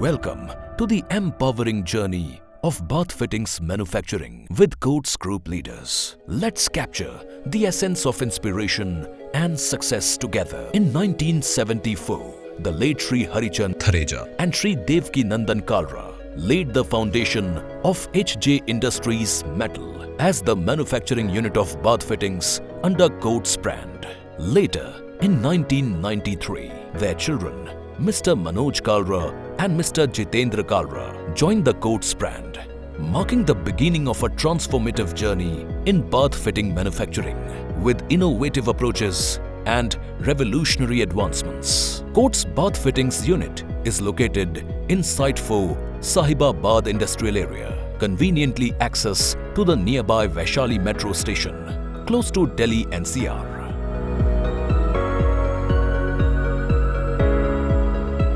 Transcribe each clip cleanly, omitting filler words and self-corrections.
Welcome to the empowering journey of bath fittings manufacturing with Coats Group leaders. Let's capture the essence of inspiration and success together. In 1974, the late Sri Harichand Thareja and Sri Devki Nandan Kalra laid the foundation of HJ Industries Metal as the manufacturing unit of bath fittings under Coats brand. Later, in 1993, their children, Mr. Manoj Kalra and Mr. Jitendra Kalra, joined the Coats brand, marking the beginning of a transformative journey in bath fitting manufacturing with innovative approaches and revolutionary advancements. Coats Bath Fittings Unit is located in Site 4, Sahibabad Industrial Area, conveniently access to the nearby Vaishali Metro Station, close to Delhi NCR.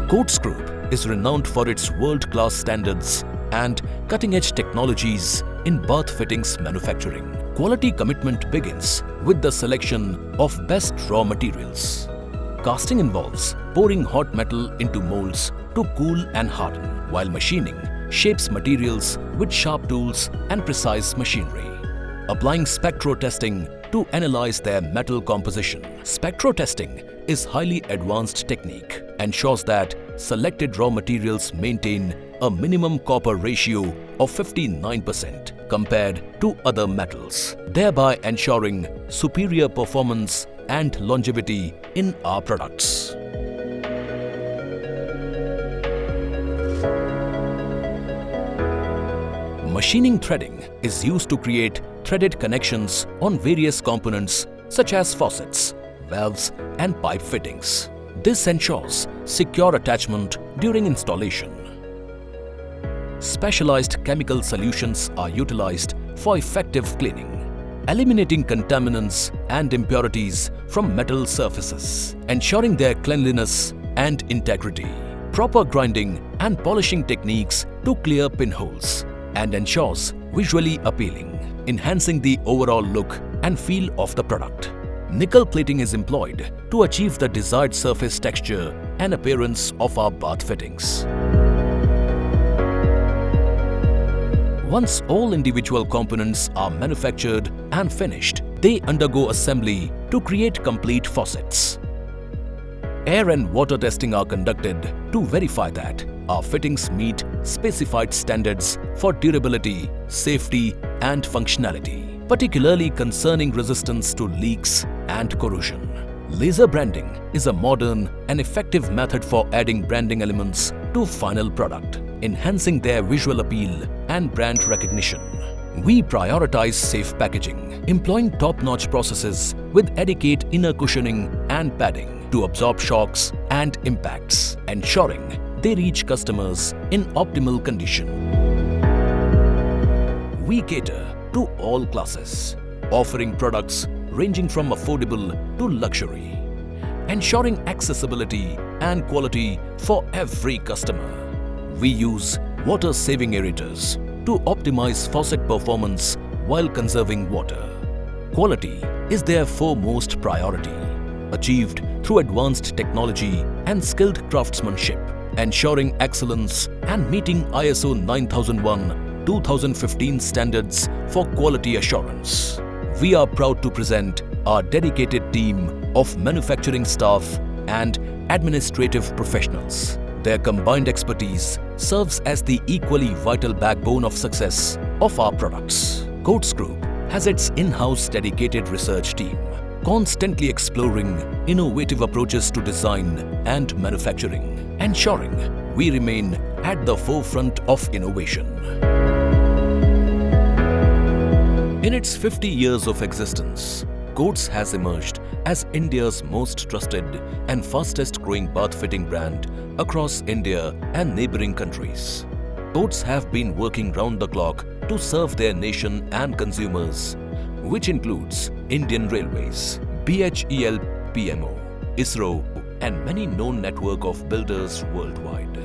Coats Group is renowned for its world-class standards and cutting-edge technologies in bath fittings manufacturing. Quality commitment begins with the selection of best raw materials. Casting involves pouring hot metal into molds to cool and harden, while machining shapes materials with sharp tools and precise machinery. Applying spectro testing to analyze their metal composition. Spectro testing is highly advanced technique, ensures that selected raw materials maintain a minimum copper ratio of 59% compared to other metals, thereby ensuring superior performance and longevity in our products. Machining threading is used to create threaded connections on various components such as faucets, valves and pipe fittings. This ensures secure attachment during installation. Specialized chemical solutions are utilized for effective cleaning, eliminating contaminants and impurities from metal surfaces, ensuring their cleanliness and integrity. Proper grinding and polishing techniques to clear pinholes and ensures visually appealing, enhancing the overall look and feel of the product. Nickel plating is employed to achieve the desired surface texture and appearance of our bath fittings. Once all individual components are manufactured and finished, they undergo assembly to create complete faucets. Air and water testing are conducted to verify that our fittings meet specified standards for durability, safety and functionality, particularly concerning resistance to leaks and corrosion. Laser branding is a modern and effective method for adding branding elements to final product, enhancing their visual appeal and brand recognition. We prioritize safe packaging, employing top-notch processes with adequate inner cushioning and padding to absorb shocks and impacts, ensuring they reach customers in optimal condition. We cater to all classes, offering products ranging from affordable to luxury, ensuring accessibility and quality for every customer. We use water-saving aerators to optimize faucet performance while conserving water. Quality is their foremost priority, achieved through advanced technology and skilled craftsmanship, ensuring excellence and meeting ISO 9001-2015 standards for quality assurance. We are proud to present our dedicated team of manufacturing staff and administrative professionals. Their combined expertise serves as the equally vital backbone of success of our products. Coats Group has its in-house dedicated research team, constantly exploring innovative approaches to design and manufacturing, ensuring we remain at the forefront of innovation. In its 50 years of existence, Coats has emerged as India's most trusted and fastest growing bath fitting brand across India and neighboring countries. Coats have been working round the clock to serve their nation and consumers, which includes Indian Railways, BHEL PMO, ISRO and many known network of builders worldwide.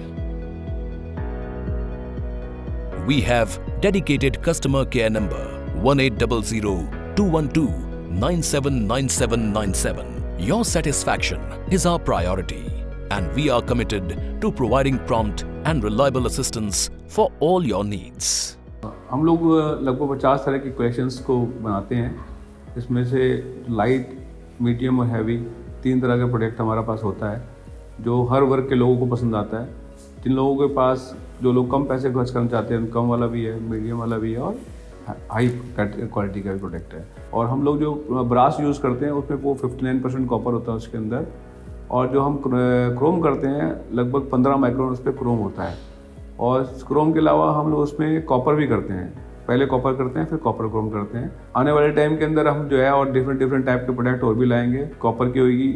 We have dedicated customer care number 1800-212-979797. Your satisfaction is our priority, and we are committed to providing prompt and reliable assistance for all your needs. हम लोग लगभग 50 तरह के collections को बनाते हैं। इसमें से लाइट, मीडियम और हैवी 3 तरह का प्रोडक्ट हमारा पास होता है जो हर वर्ग के लोगों को पसंद आता है। जिन लोगों के पास, जो लोग कम पैसे खर्च करना चाहते हैं, कम वाला भी है, मीडियम वाला भी है और हाई क्वालिटी का भी प्रोडक्ट है। और हम लोग जो ब्रास यूज़ करते हैं उसमें वो 59% कॉपर होता है उसके अंदर, और जो हम क्रोम करते हैं लगभग 15 माइक्रोन उस पर क्रोम होता है। और क्रोम के अलावा हम लोग उसमें कॉपर भी करते हैं, पहले कॉपर करते हैं फिर कॉपर क्रोम करते हैं। आने वाले टाइम के अंदर हम जो है और डिफरेंट टाइप के प्रोडक्ट और भी लाएंगे। कॉपर की होगी,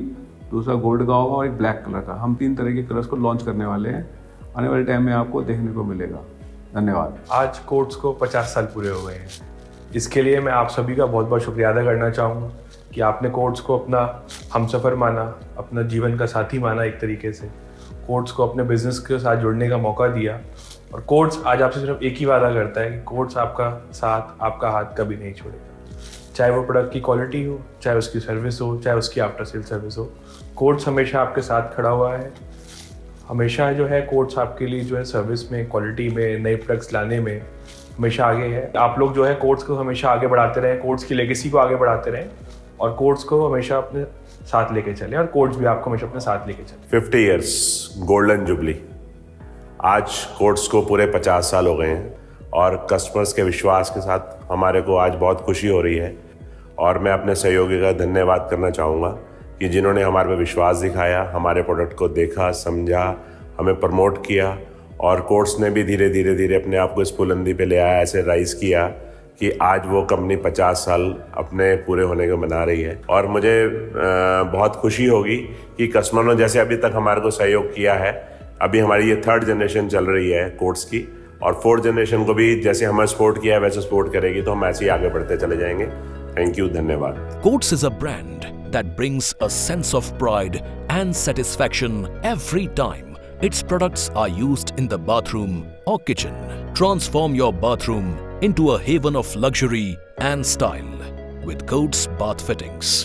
दूसरा गोल्ड का होगा और एक ब्लैक कलर का। हम 3 तरह के कलर्स को लॉन्च करने वाले हैं, आने वाले टाइम में आपको देखने को मिलेगा। धन्यवाद। आज कोर्ट्स को 50 साल पूरे हो गए हैं। इसके लिए मैं आप सभी का बहुत बहुत शुक्रिया अदा करना चाहूँगा कि आपने कोर्ट्स को अपना हमसफ़र माना, अपना जीवन का साथी माना। एक तरीके से कोर्ट्स को अपने बिजनेस के साथ जुड़ने का मौका दिया। और कोर्ट्स आज आपसे सिर्फ एक ही वादा करता है कि कोर्ट्स आपका साथ, आपका हाथ कभी नहीं छोड़ेगा। चाहे वो प्रोडक्ट की क्वालिटी हो, चाहे उसकी सर्विस हो, चाहे उसकी आफ्टर सेल सर्विस हो, कोर्ट्स हमेशा आपके साथ खड़ा हुआ है। हमेशा जो है कोर्ट्स आपके लिए जो है सर्विस में, क्वालिटी में, नए प्रोडक्ट्स लाने में हमेशा आगे है। आप लोग जो है कोर्ट्स को हमेशा आगे बढ़ाते रहें, कोर्ट्स की लेगेसी को आगे बढ़ाते रहें और कोर्ट्स को हमेशा अपने साथ लेके चलें और कोर्ट्स भी आपको हमेशा अपने साथ लेके चलें। 50 ईयर्स गोल्डन जुबली। आज कोर्ट्स को पूरे 50 साल हो गए हैं और कस्टमर्स के विश्वास के साथ हमारे को आज बहुत खुशी हो रही है। और मैं अपने सहयोगी का धन्यवाद करना चाहूँगा कि जिन्होंने हमारे पे विश्वास दिखाया, हमारे प्रोडक्ट को देखा, समझा, हमें प्रमोट किया। और कोर्ट्स ने भी धीरे धीरे अपने आप को इस बुलंदी पे ले आया, ऐसे राइज़ किया कि आज वो कंपनी 50 साल अपने पूरे होने को मना रही है। और मुझे बहुत खुशी होगी कि कस्टमरों ने जैसे अभी तक हमारे को सहयोग किया है, अभी हमारी ये 3rd जनरेशन चल रही है कोर्ट्स की, और 4th जनरेशन को भी जैसे हमें सपोर्ट किया है वैसे सपोर्ट करेगी, तो हम ऐसे ही आगे बढ़ते चले जाएंगे। थैंक यू, धन्यवाद। Courts is a brand that brings a sense of pride and satisfaction every time its products are used in the bathroom or kitchen. Transform your bathroom into a haven of luxury and style with Courts Bath Fittings.